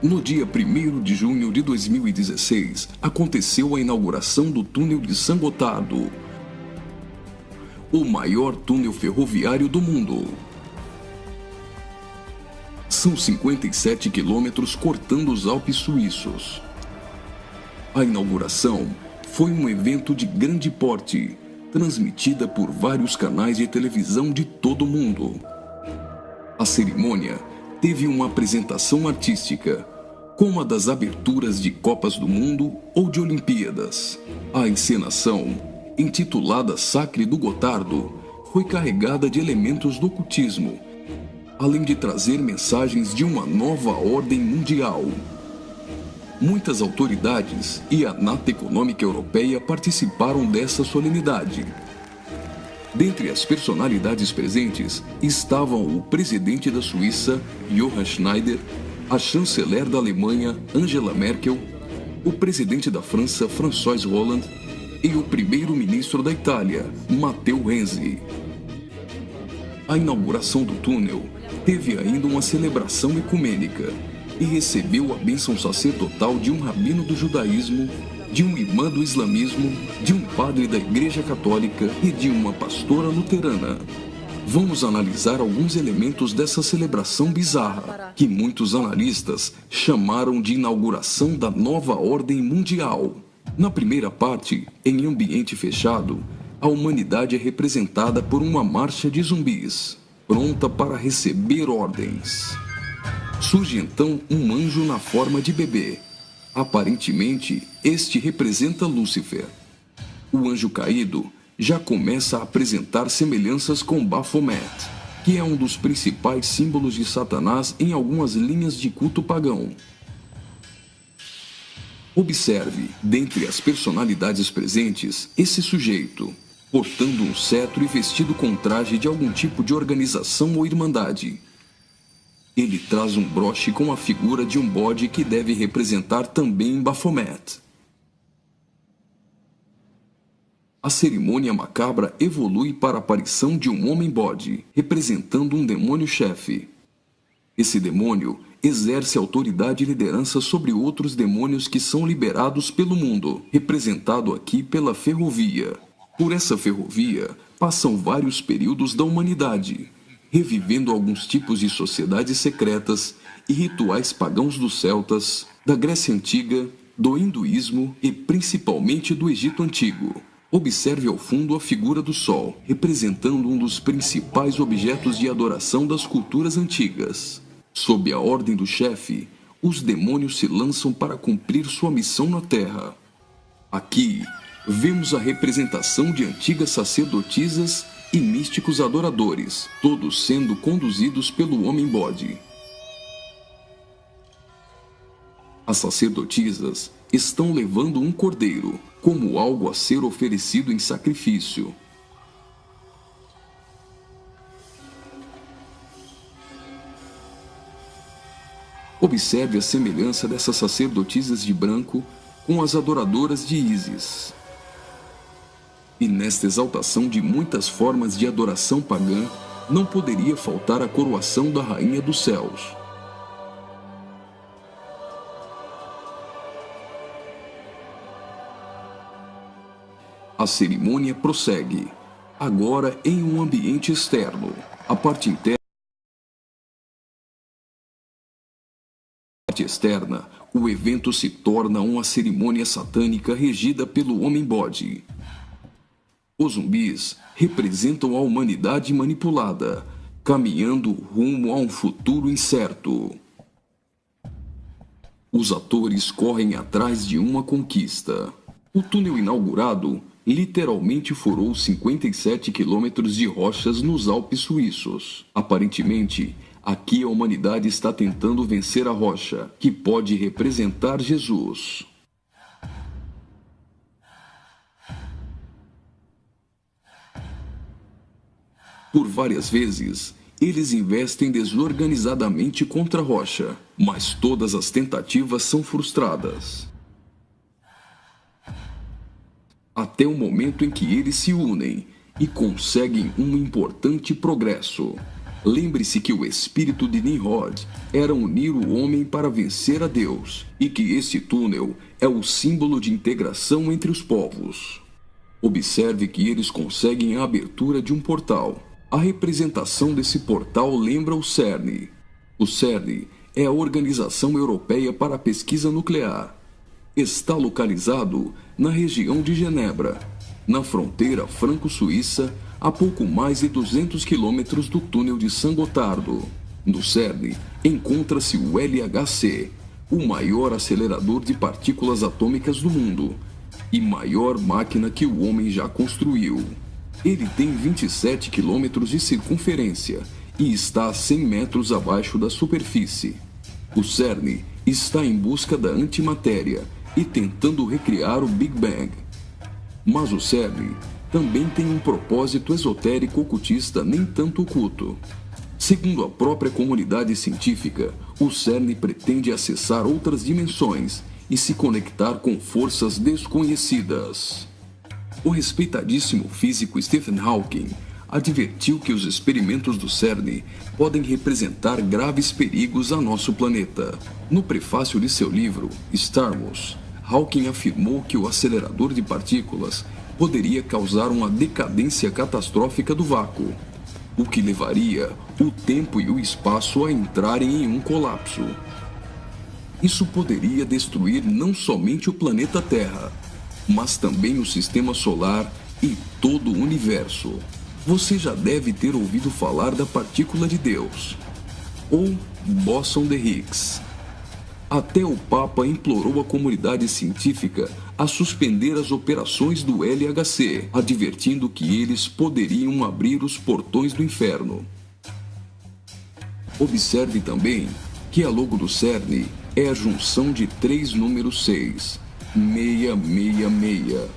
No dia 1º de junho de 2016, aconteceu a inauguração do túnel de San Gotardo, o maior túnel ferroviário do mundo. São 57 quilômetros cortando os Alpes suíços. A inauguração foi um evento de grande porte, transmitida por vários canais de televisão de todo o mundo. A cerimônia teve uma apresentação artística, como a das aberturas de Copas do Mundo ou de Olimpíadas. A encenação, intitulada Sacre do Gotardo, foi carregada de elementos do ocultismo, além de trazer mensagens de uma nova ordem mundial. Muitas autoridades e a Nata Econômica Europeia participaram dessa solenidade. Dentre as personalidades presentes estavam o presidente da Suíça, Johann Schneider, a chanceler da Alemanha, Angela Merkel, o presidente da França, François Hollande, e o primeiro-ministro da Itália, Matteo Renzi. A inauguração do túnel teve ainda uma celebração ecumênica e recebeu a bênção sacerdotal de um rabino do judaísmo, de um imã do islamismo, de um padre da Igreja Católica e de uma pastora luterana. Vamos analisar alguns elementos dessa celebração bizarra, que muitos analistas chamaram de inauguração da nova ordem mundial. Na primeira parte, em ambiente fechado, a humanidade é representada por uma marcha de zumbis, pronta para receber ordens. Surge então um anjo na forma de bebê. Aparentemente, este representa Lúcifer. O anjo caído já começa a apresentar semelhanças com Baphomet, que é um dos principais símbolos de Satanás em algumas linhas de culto pagão. Observe, dentre as personalidades presentes, esse sujeito, portando um cetro e vestido com traje de algum tipo de organização ou irmandade. Ele traz um broche com a figura de um bode que deve representar também Baphomet. A cerimônia macabra evolui para a aparição de um homem-bode, representando um demônio-chefe. Esse demônio exerce autoridade e liderança sobre outros demônios que são liberados pelo mundo, representado aqui pela ferrovia. Por essa ferrovia, passam vários períodos da humanidade, revivendo alguns tipos de sociedades secretas e rituais pagãos dos celtas, da Grécia Antiga, do hinduísmo e principalmente do Egito Antigo. Observe ao fundo a figura do Sol, representando um dos principais objetos de adoração das culturas antigas. Sob a ordem do chefe, os demônios se lançam para cumprir sua missão na Terra. Aqui, vemos a representação de antigas sacerdotisas e místicos adoradores, todos sendo conduzidos pelo homem-bode. As sacerdotisas estão levando um cordeiro, como algo a ser oferecido em sacrifício. Observe a semelhança dessas sacerdotisas de branco com as adoradoras de Ísis. E nesta exaltação de muitas formas de adoração pagã, não poderia faltar a coroação da Rainha dos Céus. A cerimônia prossegue, agora em um ambiente externo. A parte interna externa, o evento se torna uma cerimônia satânica regida pelo homem-bode. Os zumbis representam a humanidade manipulada, caminhando rumo a um futuro incerto. Os atores correm atrás de uma conquista. O túnel inaugurado literalmente furou 57 quilômetros de rochas nos Alpes suíços. Aparentemente, aqui a humanidade está tentando vencer a rocha, que pode representar Jesus. Por várias vezes, eles investem desorganizadamente contra a rocha, mas todas as tentativas são frustradas. Até o momento em que eles se unem e conseguem um importante progresso. Lembre-se que o espírito de Nimrod era unir o homem para vencer a Deus, e que esse túnel é o símbolo de integração entre os povos. Observe que eles conseguem a abertura de um portal. A representação desse portal lembra o CERN. O CERN é a Organização Europeia para a Pesquisa Nuclear. Está localizado na região de Genebra, na fronteira franco-suíça, a pouco mais de 200 quilômetros do túnel de Saint-Gothard. No CERN encontra-se o LHC, o maior acelerador de partículas atômicas do mundo e maior máquina que o homem já construiu. Ele tem 27 quilômetros de circunferência e está a 100 metros abaixo da superfície. O CERN está em busca da antimatéria e tentando recriar o Big Bang. Mas o CERN também tem um propósito esotérico ocultista nem tanto oculto. Segundo a própria comunidade científica, o CERN pretende acessar outras dimensões e se conectar com forças desconhecidas. O respeitadíssimo físico Stephen Hawking advertiu que os experimentos do CERN podem representar graves perigos a nosso planeta. No prefácio de seu livro, Stardust, Hawking afirmou que o acelerador de partículas poderia causar uma decadência catastrófica do vácuo, o que levaria o tempo e o espaço a entrarem em um colapso. Isso poderia destruir não somente o planeta Terra, mas também o sistema solar e todo o universo. Você já deve ter ouvido falar da partícula de Deus, ou bóson de Higgs. Até o Papa implorou a comunidade científica a suspender as operações do LHC, advertindo que eles poderiam abrir os portões do inferno. Observe também que a logo do CERN é a junção de 3 números 6, 666.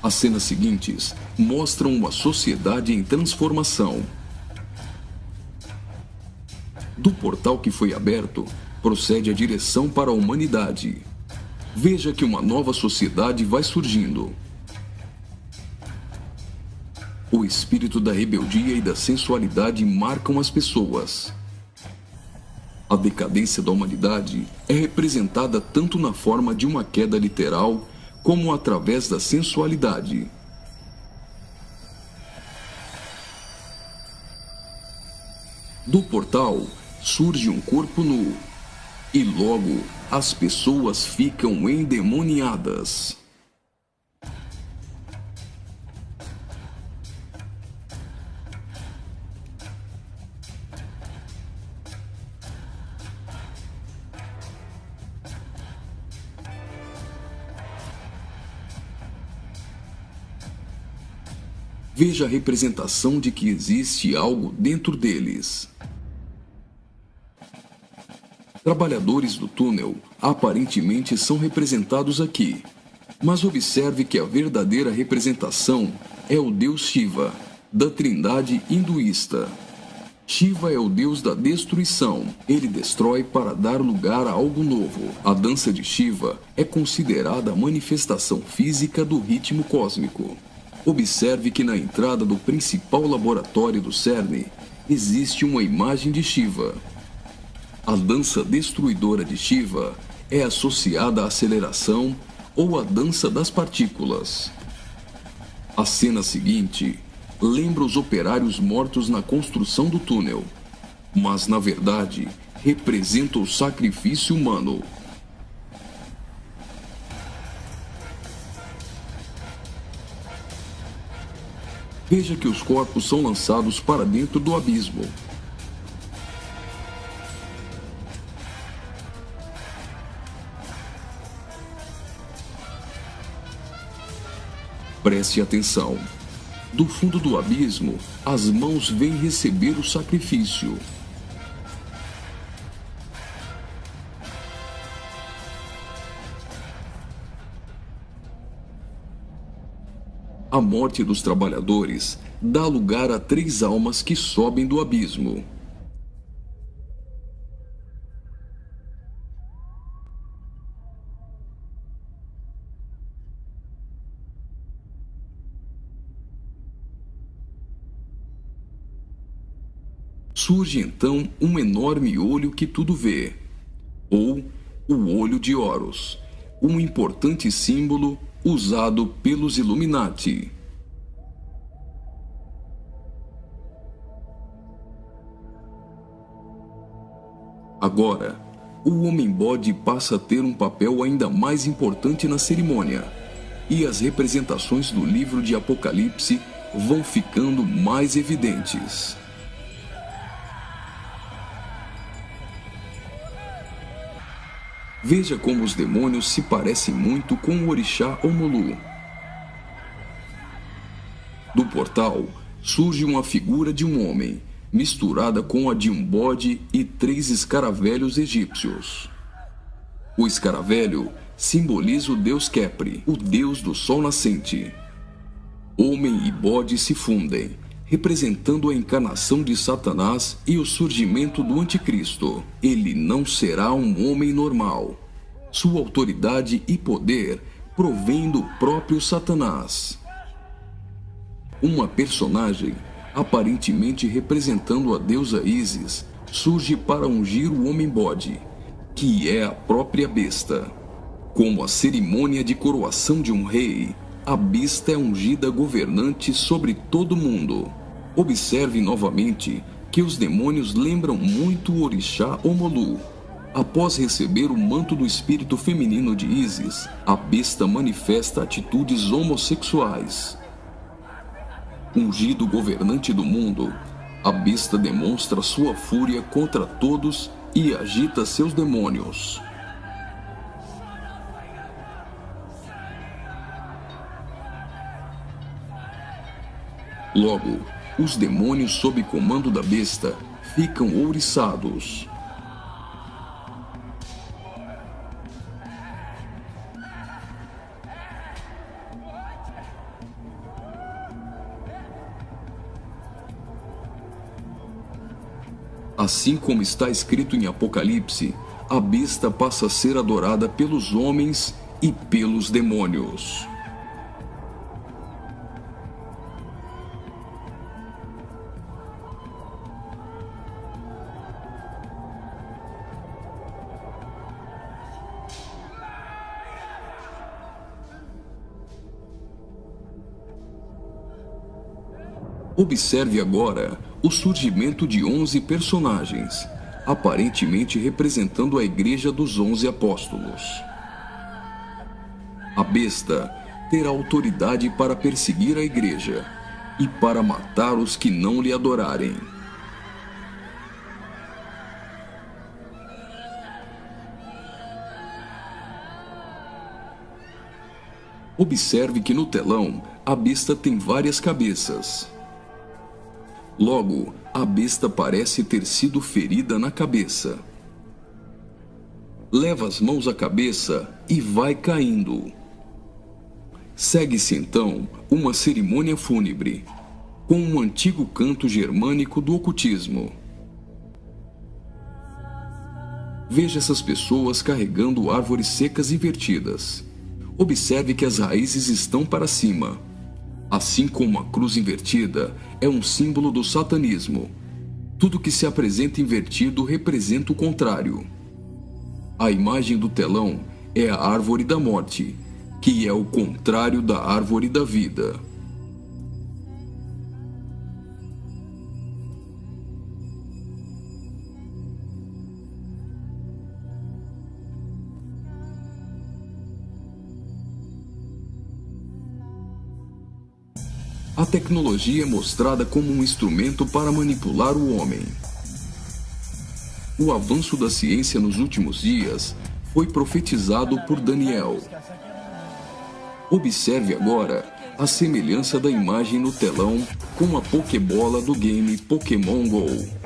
As cenas seguintes mostram uma sociedade em transformação. Do portal que foi aberto, procede a direção para a humanidade. Veja que uma nova sociedade vai surgindo. O espírito da rebeldia e da sensualidade marcam as pessoas. A decadência da humanidade é representada tanto na forma de uma queda literal, como através da sensualidade. Do portal surge um corpo nu, e logo as pessoas ficam endemoniadas. Veja a representação de que existe algo dentro deles. Trabalhadores do túnel aparentemente são representados aqui, mas observe que a verdadeira representação é o deus Shiva, da trindade hinduísta. Shiva é o deus da destruição. Ele destrói para dar lugar a algo novo. A dança de Shiva é considerada a manifestação física do ritmo cósmico. Observe que na entrada do principal laboratório do CERN existe uma imagem de Shiva. A dança destruidora de Shiva é associada à aceleração ou à dança das partículas. A cena seguinte lembra os operários mortos na construção do túnel, mas na verdade representa o sacrifício humano. Veja que os corpos são lançados para dentro do abismo. Preste atenção. Do fundo do abismo, as mãos vêm receber o sacrifício. A morte dos trabalhadores dá lugar a 3 almas que sobem do abismo. surge então um enorme olho que tudo vê, ou o Olho de Horus, um importante símbolo usado pelos Illuminati. Agora, o homem-bode passa a ter um papel ainda mais importante na cerimônia, e as representações do livro de Apocalipse vão ficando mais evidentes. Veja como os demônios se parecem muito com o orixá Omolu. Do portal surge uma figura de um homem, misturada com a de um bode e 3 escaravelhos egípcios. O escaravelho simboliza o deus Khepri, o deus do sol nascente. Homem e bode se fundem, representando a encarnação de Satanás e o surgimento do anticristo. Ele não será um homem normal. Sua autoridade e poder provém do próprio Satanás. Uma personagem, aparentemente representando a deusa Ísis, surge para ungir o homem-bode, que é a própria besta. Como a cerimônia de coroação de um rei, a besta é ungida governante sobre todo o mundo. Observe novamente que os demônios lembram muito o orixá Omolu. Após receber o manto do espírito feminino de Ísis, a besta manifesta atitudes homossexuais. Ungido governante do mundo, a besta demonstra sua fúria contra todos e agita seus demônios. Logo, os demônios sob comando da besta ficam ouriçados. Assim como está escrito em Apocalipse, a besta passa a ser adorada pelos homens e pelos demônios. Observe agora o surgimento de 11 personagens, aparentemente representando a Igreja dos 11 Apóstolos. A besta terá autoridade para perseguir a Igreja e para matar os que não lhe adorarem. Observe que no telão a besta tem várias cabeças. Logo, a besta parece ter sido ferida na cabeça. Leva as mãos à cabeça e vai caindo. Segue-se então uma cerimônia fúnebre, com um antigo canto germânico do ocultismo. Veja essas pessoas carregando árvores secas invertidas. Observe que as raízes estão para cima. Assim como a cruz invertida é um símbolo do satanismo, tudo que se apresenta invertido representa o contrário. A imagem do telão é a árvore da morte, que é o contrário da árvore da vida. A tecnologia é mostrada como um instrumento para manipular o homem. O avanço da ciência nos últimos dias foi profetizado por Daniel. Observe agora a semelhança da imagem no telão com a Pokébola do game Pokémon GO.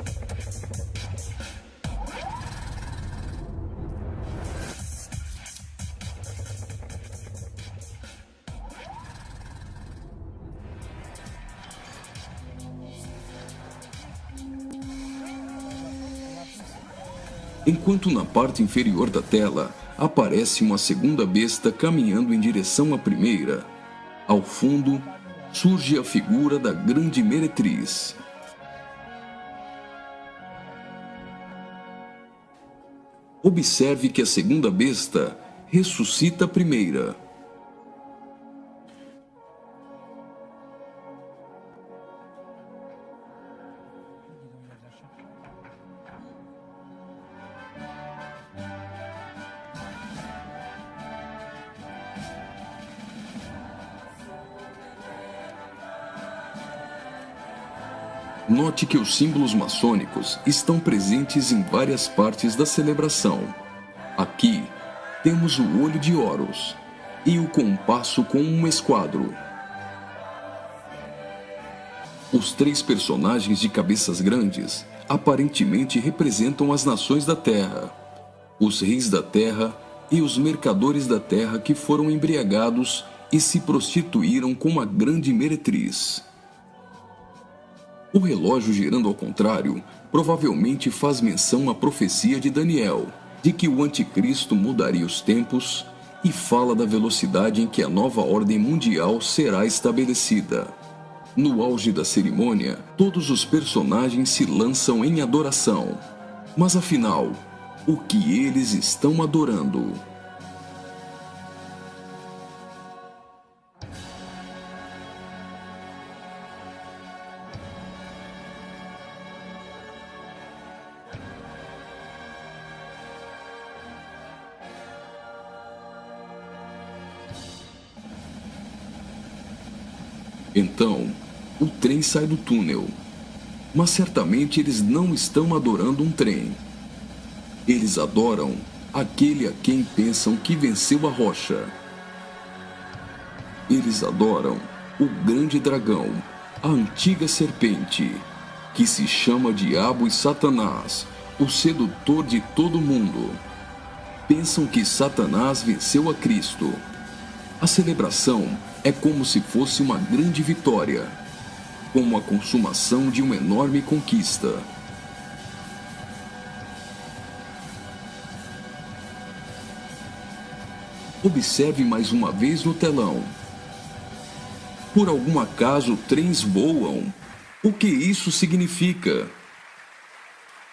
Enquanto na parte inferior da tela aparece uma segunda besta caminhando em direção à primeira, ao fundo surge a figura da Grande Meretriz. Observe que a segunda besta ressuscita a primeira. Note que os símbolos maçônicos estão presentes em várias partes da celebração. Aqui, temos o olho de Horus e o compasso com um esquadro. Os 3 personagens de cabeças grandes aparentemente representam as nações da Terra, os reis da Terra e os mercadores da Terra que foram embriagados e se prostituíram com uma grande meretriz. O relógio girando ao contrário provavelmente faz menção à profecia de Daniel, de que o anticristo mudaria os tempos, e fala da velocidade em que a nova ordem mundial será estabelecida. No auge da cerimônia, todos os personagens se lançam em adoração. Mas afinal, o que eles estão adorando? Então, o trem sai do túnel. Mas certamente eles não estão adorando um trem. Eles adoram aquele a quem pensam que venceu a rocha. Eles adoram o grande dragão, a antiga serpente, que se chama Diabo e Satanás, o sedutor de todo mundo. Pensam que Satanás venceu a Cristo. A celebração é como se fosse uma grande vitória, como a consumação de uma enorme conquista. Observe mais uma vez no telão. Por algum acaso trens voam? O que isso significa?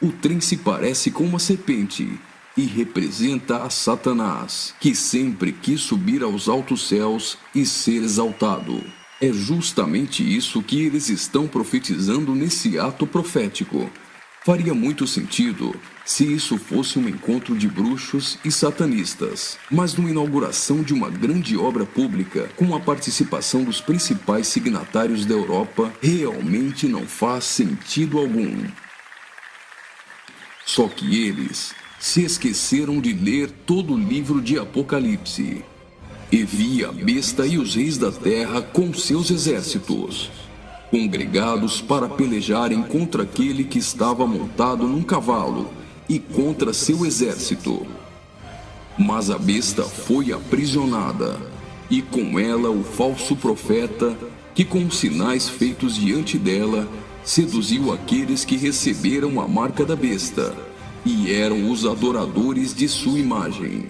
O trem se parece com uma serpente e representa a Satanás, que sempre quis subir aos altos céus e ser exaltado. É justamente isso que eles estão profetizando nesse ato profético. Faria muito sentido se isso fosse um encontro de bruxos e satanistas, mas numa inauguração de uma grande obra pública, com a participação dos principais signatários da Europa, realmente não faz sentido algum. Só que eles se esqueceram de ler todo o livro de Apocalipse. E vi a besta e os reis da terra com seus exércitos, congregados para pelejarem contra aquele que estava montado num cavalo e contra seu exército. Mas a besta foi aprisionada, e com ela o falso profeta, que com os sinais feitos diante dela, seduziu aqueles que receberam a marca da besta, e eram os adoradores de sua imagem.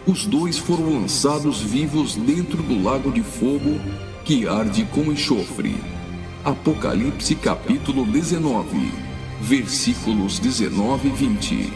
Os 2 foram lançados vivos dentro do lago de fogo, que arde como enxofre. Apocalipse capítulo 19, versículos 19 e 20.